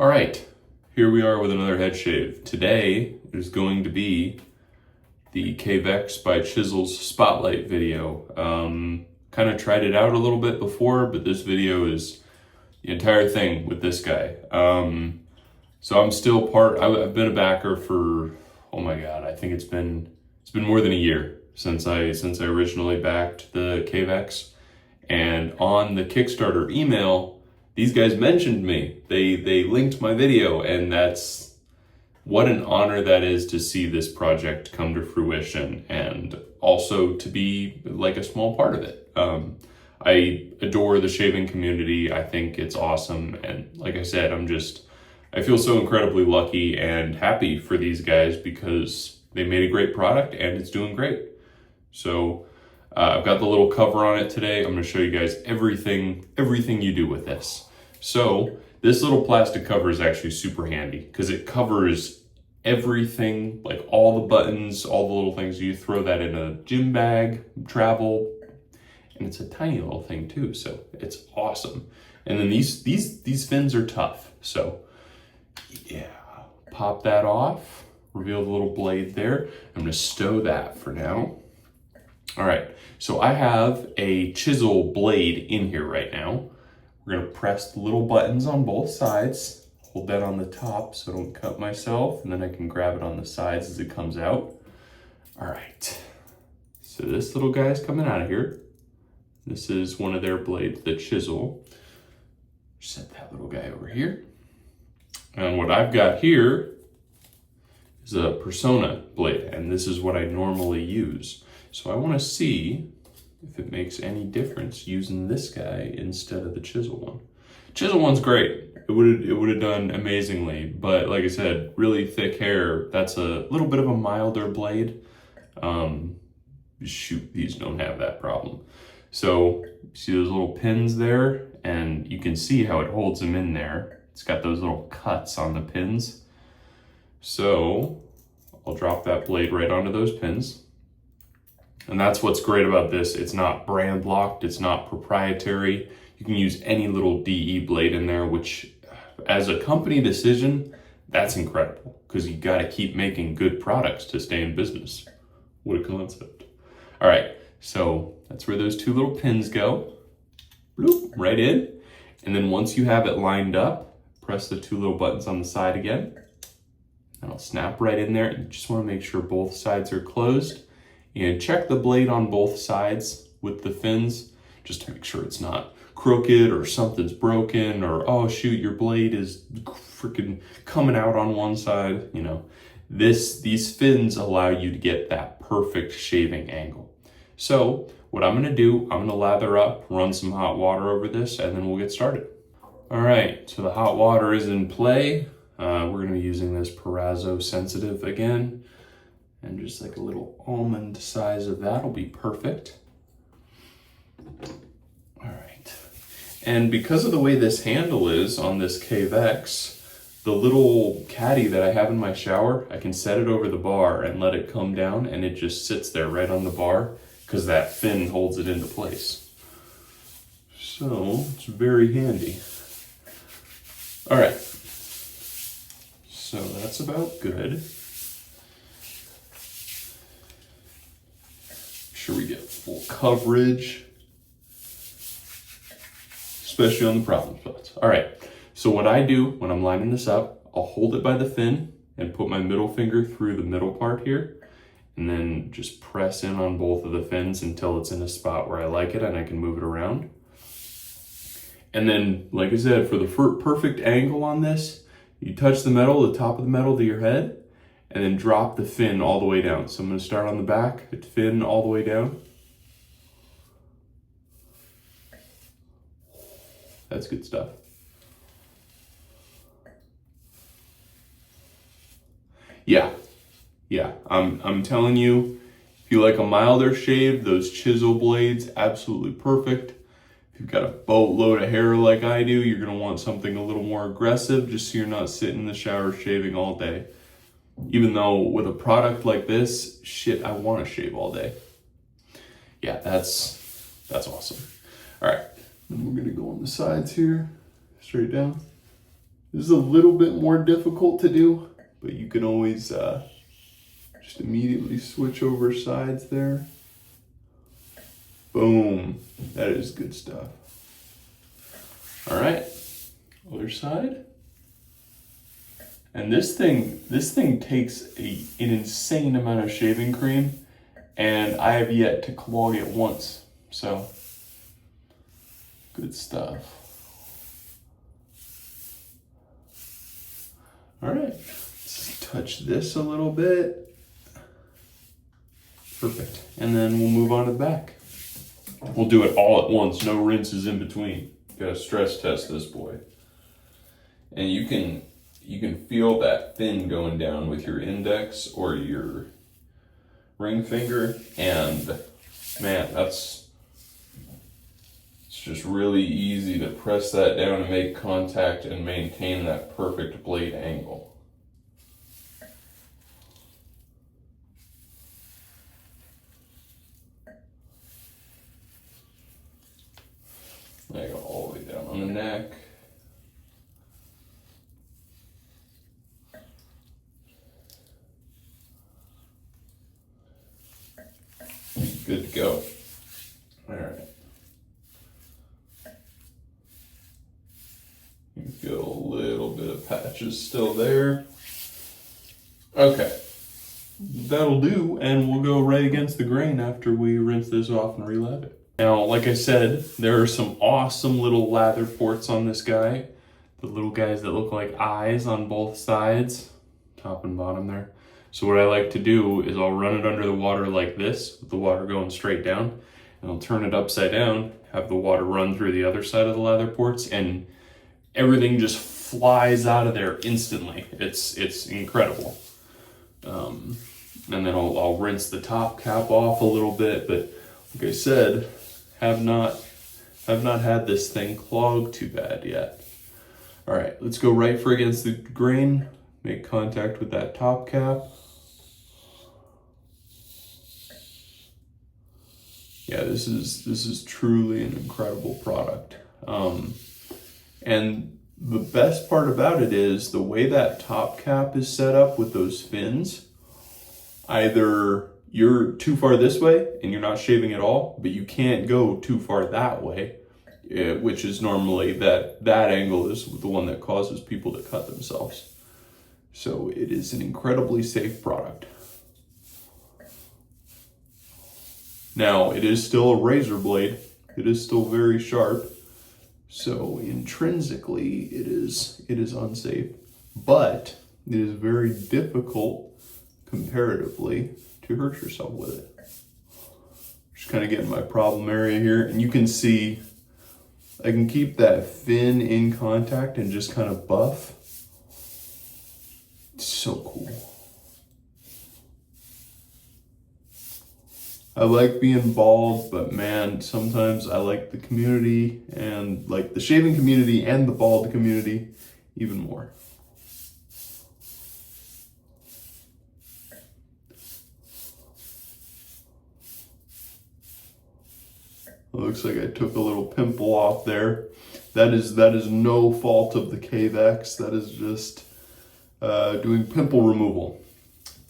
All right, here we are with another head shave. Today is going to be the Cavex by CHZUL's Spotlight video. Kind of tried it out a little bit before, but this video is the entire thing with this guy. So I'm still I've been a backer for, oh my God, I think it's been more than a year since I originally backed the Cavex. And on the Kickstarter email, these guys mentioned me. They linked my video, and that's what an honor that is to see this project come to fruition and also to be like a small part of it. I adore the shaving community. I think it's awesome. And like I said, I feel so incredibly lucky and happy for these guys because they made a great product and it's doing great. So I've got the little cover on it today. I'm going to show you guys everything you do with this. So this little plastic cover is actually super handy because it covers everything, like all the buttons, all the little things. You throw that in a gym bag, travel, and it's a tiny little thing too. So it's awesome. And then these fins are tough. So yeah, pop that off, reveal the little blade there. I'm going to stow that for now. All right, so I have a chisel blade in here right now. We're gonna press the little buttons on both sides, hold that on the top so I don't cut myself, and then I can grab it on the sides as it comes out. All right, so this little guy's coming out of here. This is one of their blades, the CHZUL. Set that little guy over here. And what I've got here is a Persona blade, and this is what I normally use. So I want to see if it makes any difference using this guy instead of the CHZUL one. CHZUL one's great. It would have done amazingly, but like I said, really thick hair. That's a little bit of a milder blade. Shoot, these don't have that problem. So see those little pins there, and you can see how it holds them in there. It's got those little cuts on the pins. So I'll drop that blade right onto those pins. And that's what's great about this. It's not brand locked, it's not proprietary. You can use any little DE blade in there, which as a company decision, that's incredible because you got to keep making good products to stay in business. What a concept. All right, so that's where those two little pins go. Bloop, right in. And then once you have it lined up, press the two little buttons on the side again. And I'll snap right in there. You just want to make sure both sides are closed. And check the blade on both sides with the fins, just to make sure it's not crooked or something's broken or, oh shoot, your blade is freaking coming out on one side. You know, these fins allow you to get that perfect shaving angle. So what I'm gonna do, I'm gonna lather up, run some hot water over this, and then we'll get started. All right, so the hot water is in play. We're gonna be using this Perazzo sensitive again. And just like a little almond size of that will be perfect. All right. And because of the way this handle is on this Cavex, the little caddy that I have in my shower, I can set it over the bar and let it come down, and it just sits there right on the bar because that fin holds it into place. So it's very handy. All right. So that's about good. Sure we get full coverage, especially on the problem spots. All right, so what I do when I'm lining this up, I'll hold it by the fin and put my middle finger through the middle part here, and then just press in on both of the fins until it's in a spot where I like it and I can move it around. And then, like I said, for the perfect angle on this, you touch the metal, the top of the metal to your head, and then drop the fin all the way down. So I'm gonna start on the back, the fin all the way down. That's good stuff. Yeah, I'm telling you, if you like a milder shave, those CHZUL blades, absolutely perfect. If you've got a boatload of hair like I do, you're gonna want something a little more aggressive just so you're not sitting in the shower shaving all day. Even though with a product like this, shit, I want to shave all day. Yeah, that's awesome. All right, then we're gonna go on the sides here, straight down. This is a little bit more difficult to do, but you can always just immediately switch over sides there. Boom, that is good stuff. All right, other side. And this thing takes an insane amount of shaving cream, and I have yet to clog it once, so good stuff. All right, let's touch this a little bit. Perfect, and then we'll move on to the back. We'll do it all at once, no rinses in between. Gotta stress test this boy. And you can feel that fin going down with your index or your ring finger, and man, it's just really easy to press that down and make contact and maintain that perfect blade angle. I go all the way down on the neck. Good to go. All right. You can feel a little bit of patches still there. Okay. That'll do, and we'll go right against the grain after we rinse this off and relather it. Now, like I said, there are some awesome little lather ports on this guy. The little guys that look like eyes on both sides, top and bottom there. So what I like to do is I'll run it under the water like this, with the water going straight down, and I'll turn it upside down, have the water run through the other side of the lather ports, and everything just flies out of there instantly. It's incredible. And then I'll rinse the top cap off a little bit, but like I said, have not had this thing clog too bad yet. All right, let's go right for against the grain, make contact with that top cap. Yeah, this is truly an incredible product. And the best part about it is the way that top cap is set up with those fins, either you're too far this way and you're not shaving at all, but you can't go too far that way, which is normally that angle is the one that causes people to cut themselves. So it is an incredibly safe product. Now, it is still a razor blade. It is still very sharp. So intrinsically, it is unsafe, but it is very difficult comparatively to hurt yourself with it. Just kind of getting my problem area here, and you can see I can keep that fin in contact and just kind of buff. It's so cool. I like being bald, but man, sometimes I like the community and like the shaving community and the bald community even more. It looks like I took a little pimple off there. That is no fault of the Cavex. That is just doing pimple removal.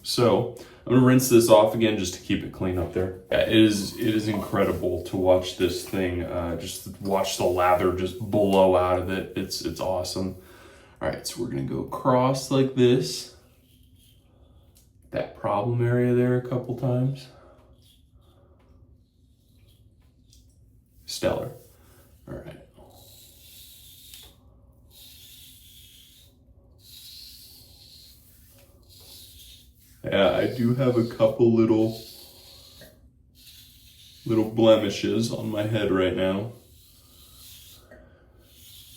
So I'm gonna rinse this off again just to keep it clean up there. Yeah, it is incredible to watch this thing, just watch the lather just blow out of it. It's awesome. All right, so we're gonna go across like this. That problem area there a couple times. Stellar. All right. Yeah, I do have a couple little blemishes on my head right now.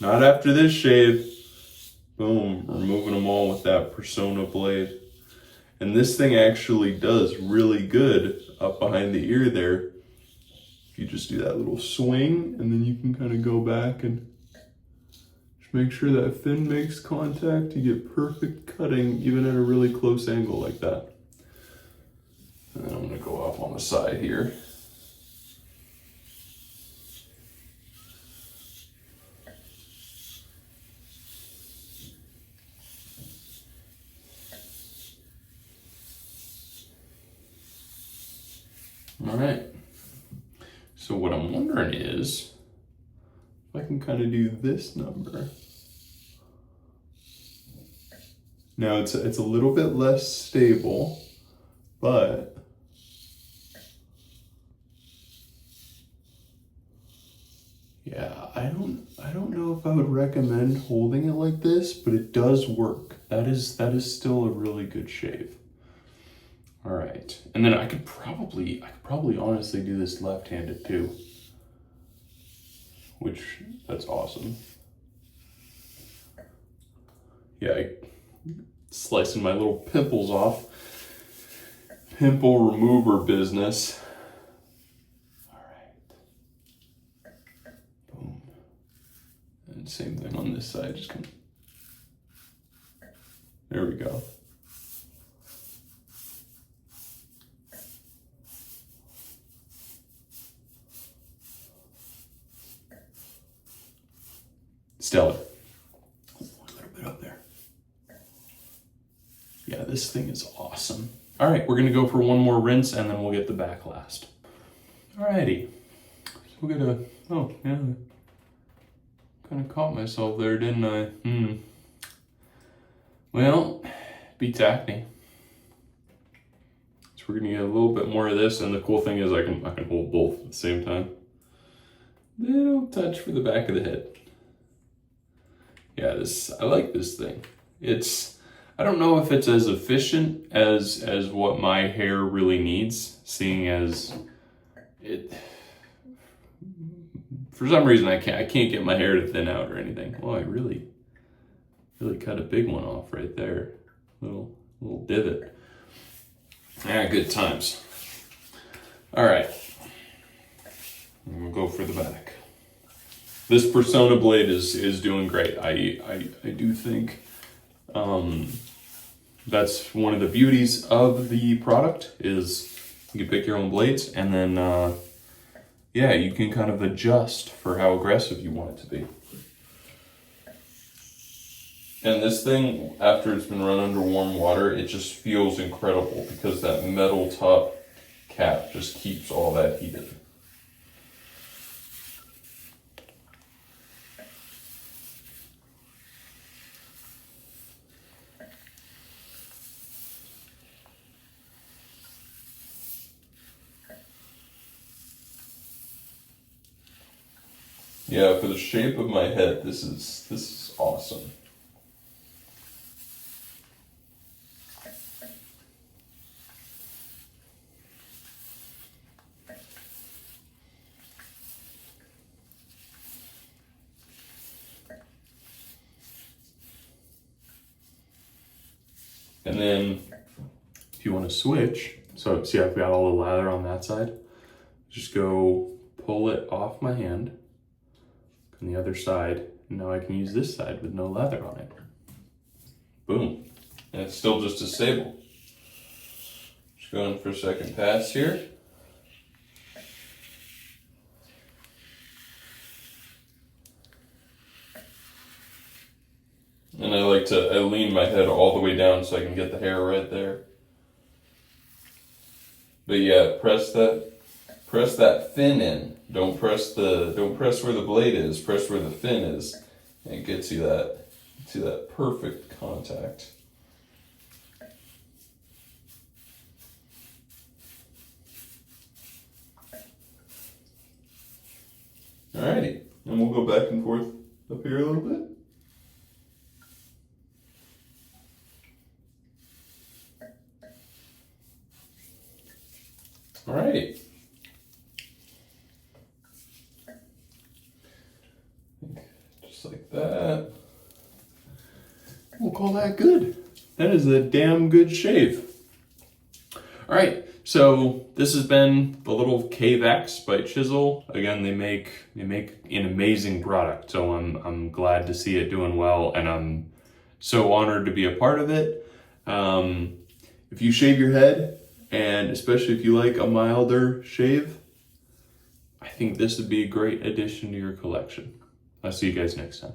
Not after this shave. Boom, removing them all with that Persona blade. And this thing actually does really good up behind the ear there. You just do that little swing, and then you can kind of go back and just make sure that fin makes contact. You get perfect cutting, even at a really close angle like that. And then I'm gonna go up on the side here. All right. So what I'm wondering is, if I can kind of do this number. Now it's a little bit less stable, but yeah, I don't know if I would recommend holding it like this, but it does work. That is still a really good shave. All right, and then I could probably honestly do this left-handed too, that's awesome. Yeah, slicing my little pimples off. Pimple remover business. All right. Boom. And same thing on this side. Just come. There we go. Stellar. A little bit up there. Yeah, this thing is awesome. All right, we're gonna go for one more rinse and then we'll get the back last. All righty. So we're gonna, oh yeah, kind of caught myself there, didn't I? Well, beats acne. So we're gonna get a little bit more of this, and the cool thing is I can hold both at the same time. Little touch for the back of the head. Yeah, I like this thing. I don't know if it's as efficient as what my hair really needs, seeing as it, for some reason I can't get my hair to thin out or anything. Well, I really cut a big one off right there. Little divot. Yeah, good times. All right. We'll go for the back. This Persona blade is doing great. I do think that's one of the beauties of the product is you can pick your own blades, and then yeah, you can kind of adjust for how aggressive you want it to be. And this thing, after it's been run under warm water, it just feels incredible because that metal top cap just keeps all that heated. Yeah, for the shape of my head, this is awesome. And then if you want to switch, so see I've got all the lather on that side, just go pull it off my hand on the other side. And now I can use this side with no lather on it. Boom. And it's still just as stable. Just going for a second pass here. And I lean my head all the way down so I can get the hair right there. But yeah, press that fin in. Don't press where the blade is, press where the fin is. And it gets you that perfect contact. Alrighty, and we'll go back and forth up here a little bit. All right. Just like that. We'll call that good. That is a damn good shave. All right, so this has been the little Cavex by CHZUL. Again, they make an amazing product, so I'm glad to see it doing well, and I'm so honored to be a part of it. If you shave your head, and especially if you like a milder shave, I think this would be a great addition to your collection. I'll see you guys next time.